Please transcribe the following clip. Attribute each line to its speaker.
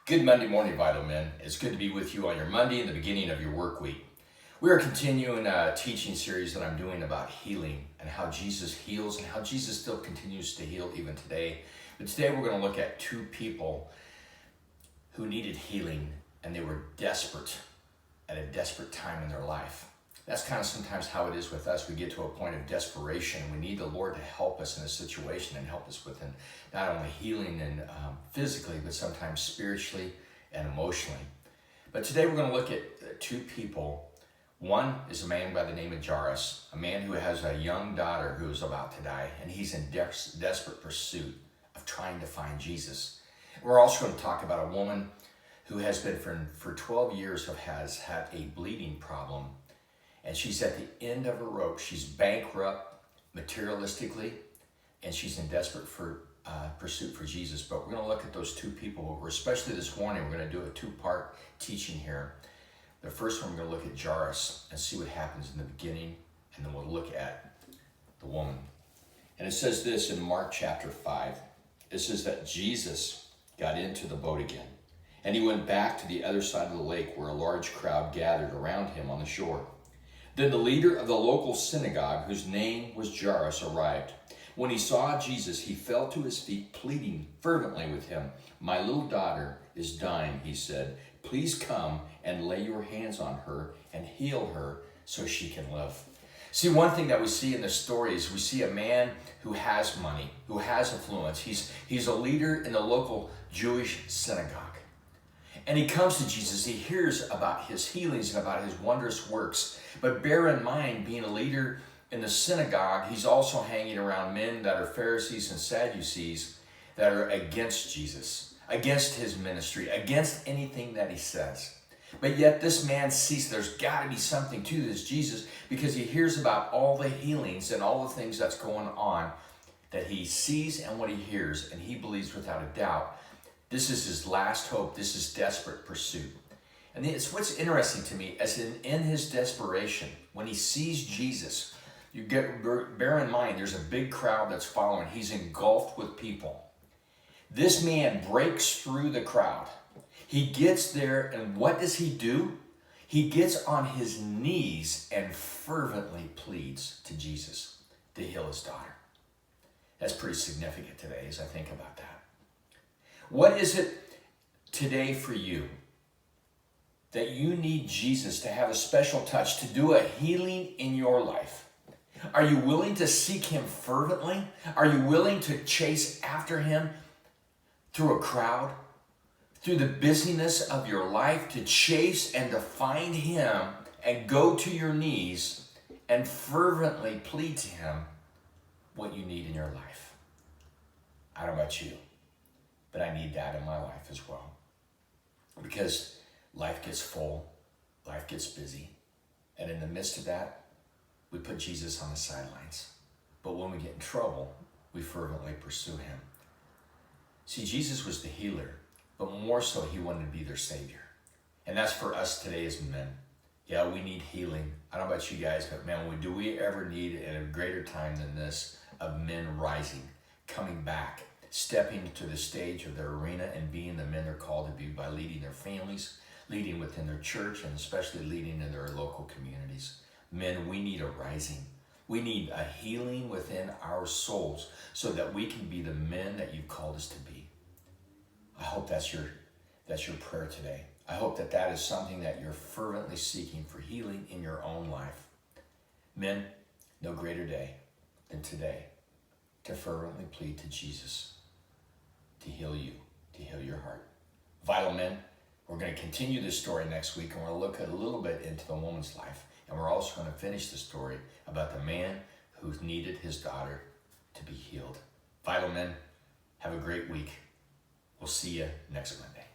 Speaker 1: Good Monday morning, Vital Men. It's good to be with you on your Monday and the beginning of your work week. We are continuing a teaching series that I'm doing about healing and how Jesus heals and how Jesus still continues to heal even today. But today we're going to look at two people who needed healing and they were desperate at a desperate time in their life. That's kind of sometimes how it is with us. We get to a point of desperation. We need the Lord to help us in a situation and help us with not only healing and physically, but sometimes spiritually and emotionally. But today we're going to look at two people. One is a man by the name of Jairus, a man who has a young daughter who is about to die, and he's in desperate pursuit of trying to find Jesus. We're also going to talk about a woman who has been for 12 years has had a bleeding problem. And she's at the end of her rope. She's bankrupt materialistically, and she's in desperate pursuit for Jesus. But we're going to look at those two people, especially this morning. We're going to do a two-part teaching here. The first one, we're going to look at Jairus and see what happens in the beginning, and then we'll look at the woman. And it says this in Mark chapter 5. It says that Jesus got into the boat again, and he went back to the other side of the lake where a large crowd gathered around him on the shore. Then the leader of the local synagogue, whose name was Jairus, arrived. When he saw Jesus, he fell to his feet, pleading fervently with him. "My little daughter is dying," he said. "Please come and lay your hands on her and heal her so she can live." See, one thing that we see in this story is we see a man who has money, who has influence. He's a leader in the local Jewish synagogue. And he comes to Jesus. He hears about his healings and about his wondrous works. But bear in mind, being a leader in the synagogue, he's also hanging around men that are Pharisees and Sadducees that are against Jesus, against his ministry, against anything that he says. But yet this man sees there's got to be something to this Jesus, because he hears about all the healings and all the things that's going on that he sees and what he hears, and he believes without a doubt this is his last hope. This is desperate pursuit. And it's what's interesting to me, as in his desperation, when he sees Jesus, bear in mind, there's a big crowd that's following. He's engulfed with people. This man breaks through the crowd. He gets there, and what does he do? He gets on his knees and fervently pleads to Jesus to heal his daughter. That's pretty significant today as I think about that. What is it today for you that you need Jesus to have a special touch, to do a healing in your life? Are you willing to seek him fervently? Are you willing to chase after him through a crowd, through the busyness of your life, to chase and to find him and go to your knees and fervently plead to him what you need in your life? I don't know about you, but I need that in my life as well. Because life gets full, life gets busy, and in the midst of that, we put Jesus on the sidelines. But when we get in trouble, we fervently pursue him. See, Jesus was the healer, but more so, he wanted to be their Savior. And that's for us today as men. Yeah, we need healing. I don't know about you guys, but man, do we ever need, at a greater time than this, of men rising, coming back, stepping to the stage of their arena and being the men they're called to be by leading their families, leading within their church, and especially leading in their local communities. Men, we need a rising. We need a healing within our souls so that we can be the men that you've called us to be. I hope that's your prayer today. I hope that is something that you're fervently seeking for healing in your own life. Men, no greater day than today to fervently plead to Jesus to heal you, to heal your heart. Vital Men, we're going to continue this story next week, and we're going to look at a little bit into the woman's life. And we're also going to finish the story about the man who needed his daughter to be healed. Vital Men, have a great week. We'll see you next Monday.